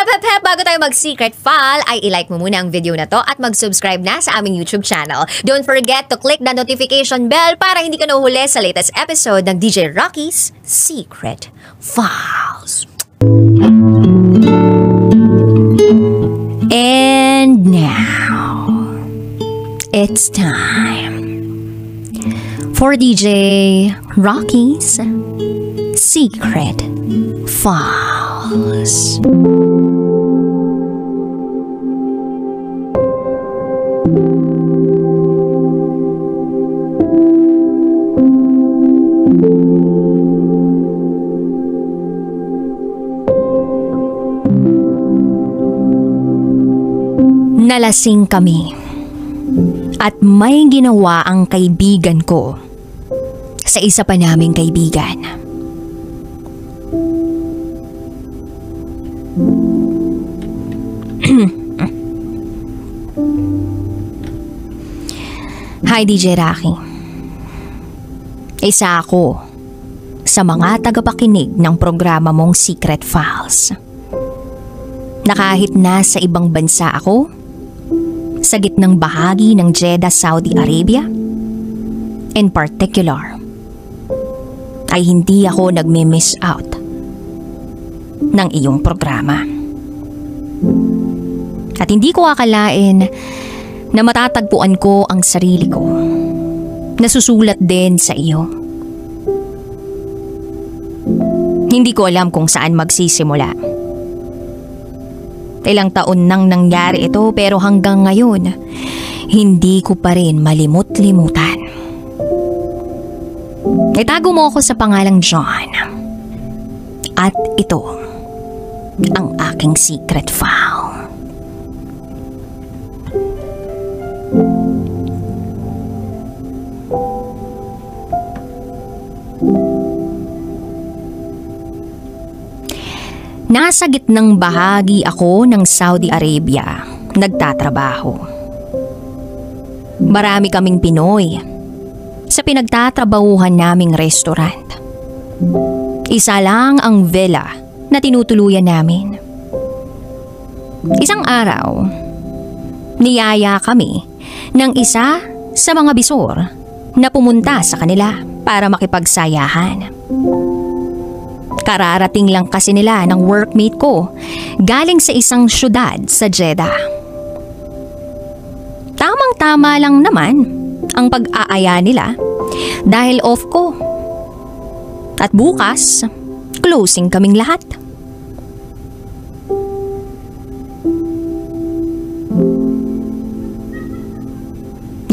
Bago tayo mag-secret file, ay ilike mo muna ang video na to at mag-subscribe na sa aming YouTube channel. Don't forget to click the notification bell para hindi ka nahuhuli sa latest episode ng DJ Rocky's Secret Files. And now, it's time for DJ Rocky's Secret Files. Nalasing kami at may ginawa ang kaibigan ko sa isa pa naming kaibigan. Hi DJ Rocky. Isa ako sa mga tagapakinig ng programa mong Secret Files. Na kahit nasa ibang bansa ako, sa gitnang bahagi ng Jeddah, Saudi Arabia, in particular, ay hindi ako nagme-miss out ng iyong programa. At hindi ko akalain na matatagpuan ko ang sarili ko, nasusulat din sa iyo. Hindi ko alam kung saan magsisimula. Ilang taon nang nangyari ito pero hanggang ngayon, hindi ko pa rin malimut-limutan. Itago mo ako sa pangalang John. At ito ang aking secret file. Nasa gitnang bahagi ako ng Saudi Arabia, nagtatrabaho. Marami kaming Pinoy sa pinagtatrabahuhan naming restaurant. Isa lang ang villa na tinutuluyan namin. Isang araw, niyaya kami ng isa sa mga bisor na pumunta sa kanila para makipagsayahan. Kararating lang kasi nila ng workmate ko galing sa isang syudad sa Jeddah. Tamang-tama lang naman ang pag-aaya nila dahil off ko. At bukas, closing kaming lahat.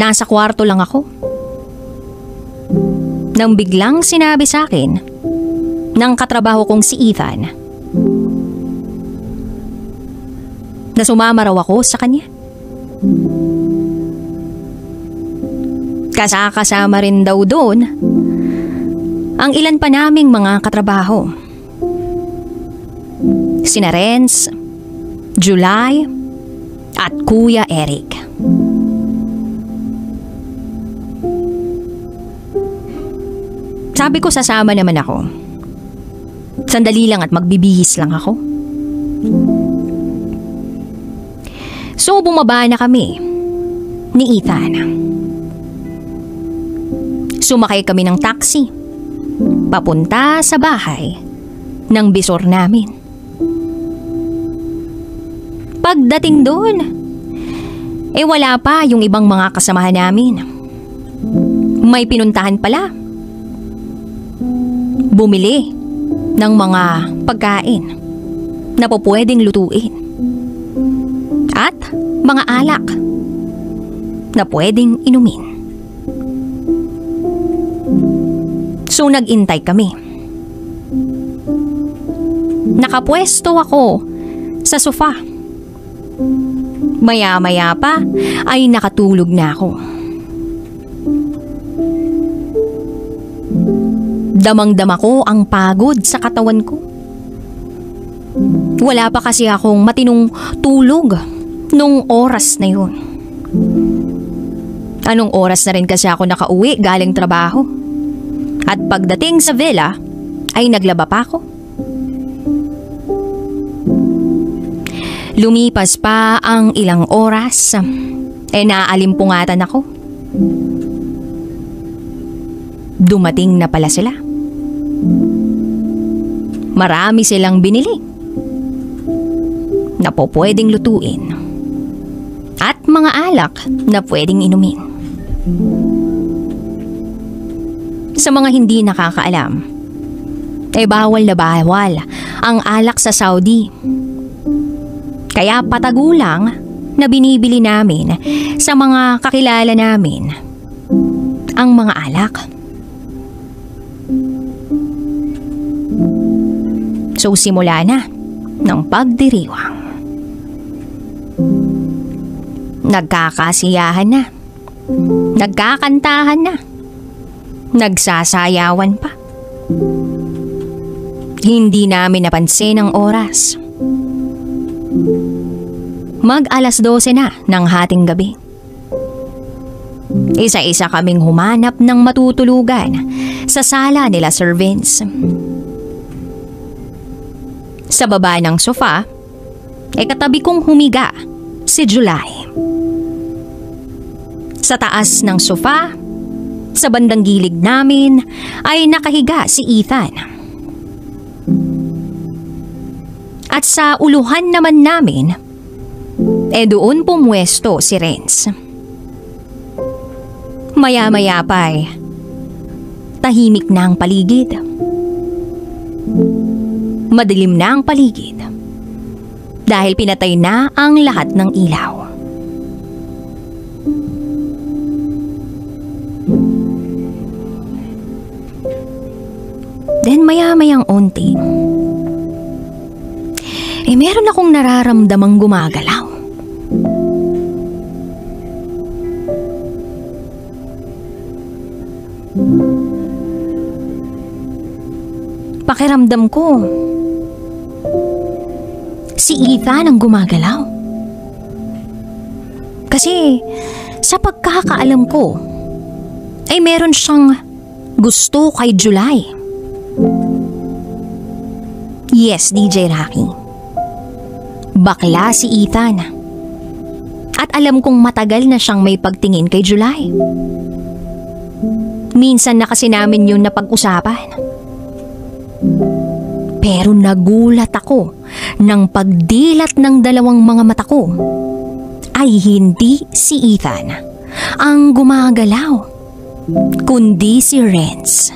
Nasa kwarto lang ako nang biglang sinabi sa akin ng katrabaho kong si Ethan na sumama raw ako sa kanya. Kasama rin daw doon ang ilan pa naming mga katrabaho. Sina Renz, July at Kuya Eric. Sabi ko sasama naman ako. Sandali lang at magbibihis lang ako. So bumaba na kami ni Ethan. Sumakay kami ng taxi papunta sa bahay ng bisor namin. Pagdating doon, wala pa yung ibang mga kasamahan namin. May pinuntahan pala. Bumili ng mga pagkain na po pwedeng lutuin at mga alak na pwedeng inumin. So nag-intay kami. Nakapwesto ako sa sofa. Maya-maya pa ay nakatulog na ako. Damang-dama ko ang pagod sa katawan ko. Wala pa kasi akong matinong tulog nung oras na yun. Anong oras na rin kasi ako nakauwi galing trabaho. At pagdating sa villa ay naglaba pa ako. Lumipas pa ang ilang oras, naalimpungatan ako. Dumating na pala sila. Marami silang binili na po pwedeng lutuin at mga alak na pwedeng inumin. Sa mga hindi nakakaalam, bawal na bawal ang alak sa Saudi. Kaya patagulang na binibili namin sa mga kakilala namin ang mga alak. So simula na ng pagdiriwang. Nagkakasiyahan na, nagkakantahan na, nagsasayawan pa. Hindi namin napansin ang oras. Mag-alas 12 na ng hating gabi. Isa-isa kaming humanap ng matutulugan sa sala nila Sir Vince. Sa baba ng sofa, katabi kong humiga si July. Sa taas ng sofa, sa bandang gilid namin ay nakahiga si Ethan. At sa uluhan naman namin, doon pumwesto si Renz. Maya-maya pa tahimik na ang paligid. Madilim na ang paligid dahil pinatay na ang lahat ng ilaw. Then maya-mayang unti, meron akong nararamdamang gumagalaw. Pakiramdam ko, si Ethan ang gumagalaw. Kasi sa pagkakaalam ko, meron siyang gusto kay July. Yes, DJ Rocky. Bakla si Ethan. At alam kong matagal na siyang may pagtingin kay July. Minsan na kasi namin yun napag-usapan. Pero nagulat ako nang pagdilat ng dalawang mga mata ko ay hindi si Ethan ang gumagalaw, kundi si Renz.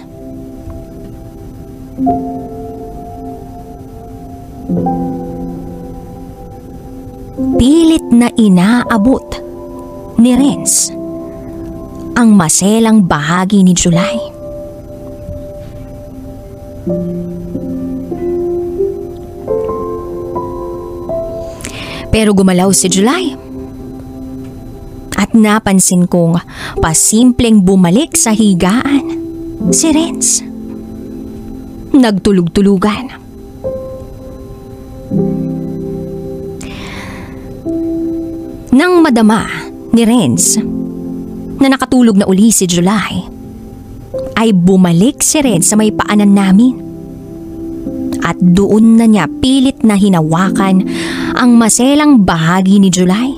Pilit na inaabot ni Renz ang maselang bahagi ni July. Pero gumalaw si July at napansin kong pasimpleng bumalik sa higaan si Renz. Nagtulog-tulugan. Nang madama ni Renz na nakatulog na uli si July, ay bumalik si Renz sa may paanan namin. At doon na niya pilit na hinawakan ang maselang bahagi ni July.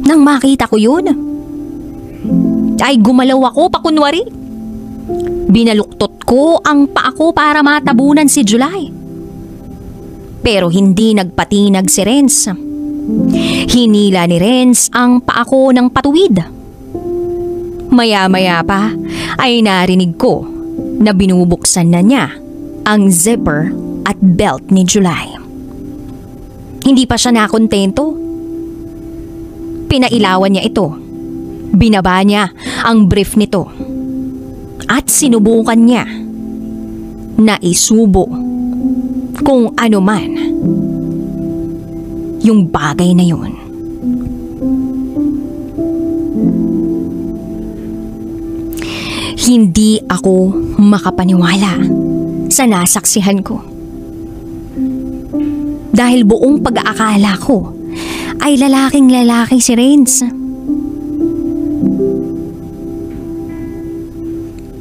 Nang makita ko yun, ay gumalaw ako pakunwari. Binaluktot ko ang paa ko para matabunan si July. Pero hindi nagpatinag si Renz. Hinila ni Renz ang paa ko ng patuwid. Maya-maya pa ay narinig ko na binubuksan na niya ang zipper at belt ni July. Hindi pa siya nakontento. Pinailawan niya ito. Binaba niya ang brief nito. At sinubukan niya na isubo kung ano man yung bagay na yun. Hindi ako makapaniwala sa nasaksihan ko. Dahil buong pag-aakala ko ay lalaking-lalaki si Renz.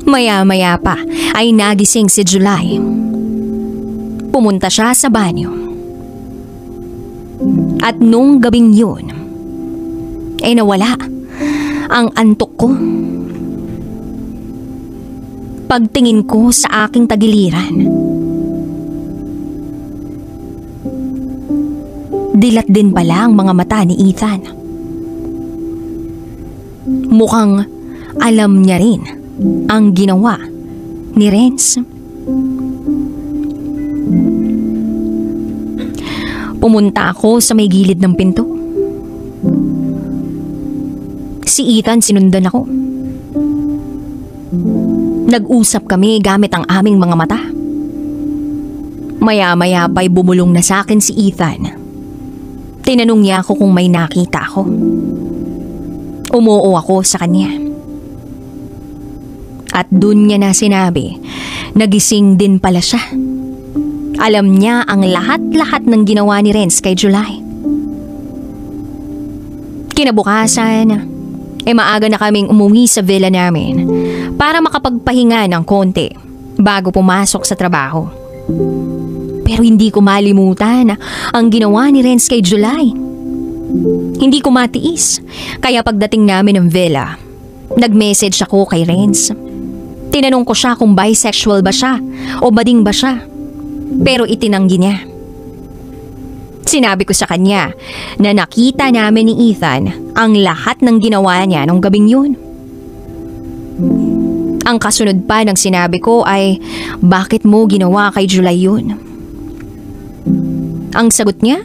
Maya-maya pa ay nagising si July Pumunta siya sa banyo. At nung gabing yun, nawala ang antok ko. Pagtingin ko sa aking tagiliran, dilat din pala ang mga mata ni Ethan. Mukhang alam niya rin ang ginawa ni Renz. Pumunta ako sa may gilid ng pinto. Si Ethan sinundan ako. Nag-usap kami gamit ang aming mga mata. Maya-maya pa'y bumulong na sa akin si Ethan. Tinanong niya ako kung may nakita ako. Umuo ako sa kanya. At dun niya na sinabi, nagising din pala siya. Alam niya ang lahat-lahat ng ginawa ni Renz kay July. Kinabukasan, maaga na kaming umuwi sa villa namin para makapagpahinga ng konti bago pumasok sa trabaho. Pero hindi ko malimutan ang ginawa ni Renz kay July. Hindi ko matiis, kaya pagdating namin ng villa, nag-message ako kay Renz. Tinanong ko siya kung bisexual ba siya o bading ba siya, pero itinanggi niya. Sinabi ko sa kanya na nakita namin ni Ethan ang lahat ng ginawa niya nung gabing yun. Ang kasunod pa ng sinabi ko ay, bakit mo ginawa kay July yun? Ang sagot niya,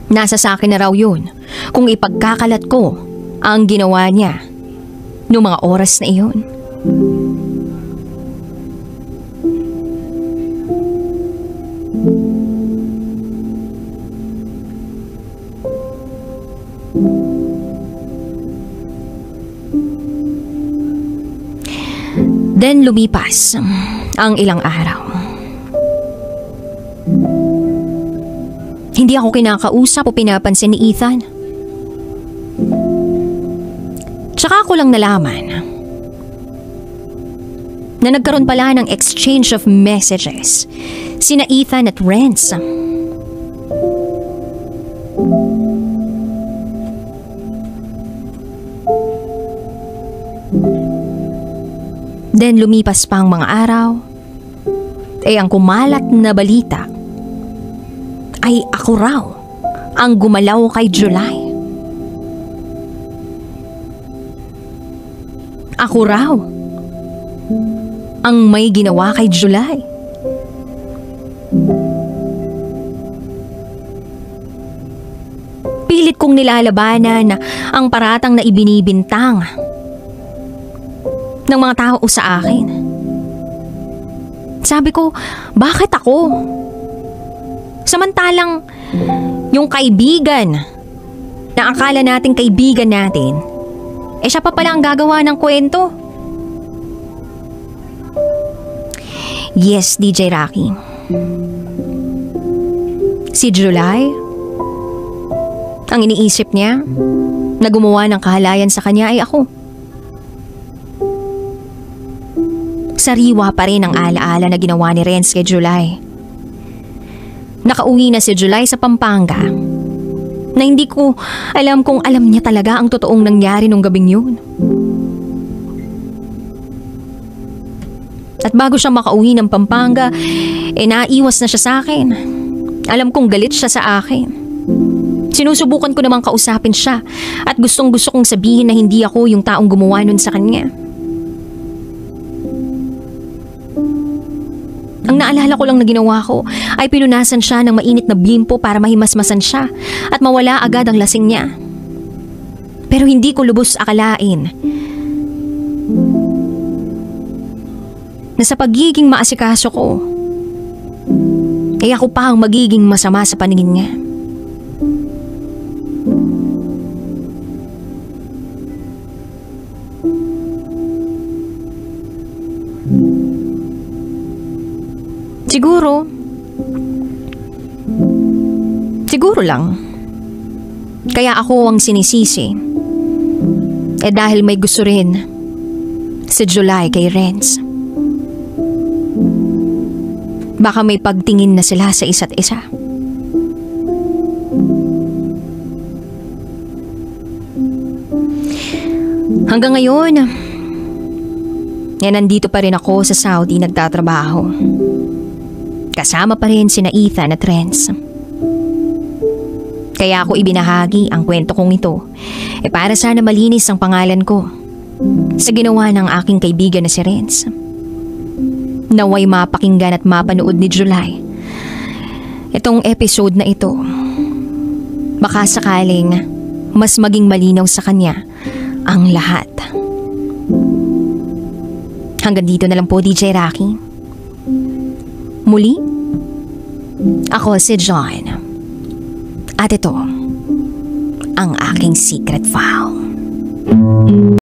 nasa sa akin na raw yun kung ipagkakalat ko ang ginawa niya noong mga oras na iyon. Then lumipas ang ilang araw. Hindi ako kinakausap o pinapansin ni Ethan. Tsaka ko lang nalaman na nagkaroon pala ng exchange of messages sina Ethan at Renz. Then lumipas pa ang mga araw, ang kumalat na balita ay ako raw ang gumalaw kay July. Ako raw ang may ginawa kay July. Pilit kong nilalabanan ang paratang na ibinibintang ng mga tao sa akin. Sabi ko, bakit ako? Samantalang yung kaibigan na akala nating kaibigan natin, siya pa pala ang gagawa ng kwento. Yes, DJ Rocky. Si July, ang iniisip niya na gumawa ng kahalayan sa kanya ay ako. Sariwa pa rin ang alaala na ginawa ni Renz kay July. Nakauwi na si July sa Pampanga na hindi ko alam kung alam niya talaga ang totoong nangyari nung gabing yun. At bago siya makauwi ng Pampanga, naiwas na siya sa akin. Alam kong galit siya sa akin. Sinusubukan ko namang kausapin siya at gustong gusto kong sabihin na hindi ako yung taong gumawa nun sa kanya. Ang naalala ko lang na ginawa ko ay pinunasan siya ng mainit na bimpo para mahimasmasan siya at mawala agad ang lasing niya. Pero hindi ko lubos akalain na sa pagiging maasikaso ko, ako pa ang magiging masama sa paningin niya. Siguro lang, kaya ako ang sinisisi. Dahil may gusto rin si July kay Renz. baka may pagtingin na sila sa isa't isa. Hanggang ngayon, nandito pa rin ako sa Saudi nagtatrabaho. Kasama pa rin sina Ethan at Renz. Kaya ako ibinahagi ang kwento kong ito para sana malinis ang pangalan ko sa ginawa ng aking kaibigan na si Renz. Naway mapakinggan at mapanood ni July itong episode na ito. Baka sakaling mas maging malinaw sa kanya ang lahat. Hanggang dito na lang po, DJ Rocky. Muli, ako si John. At ito ang aking secret file.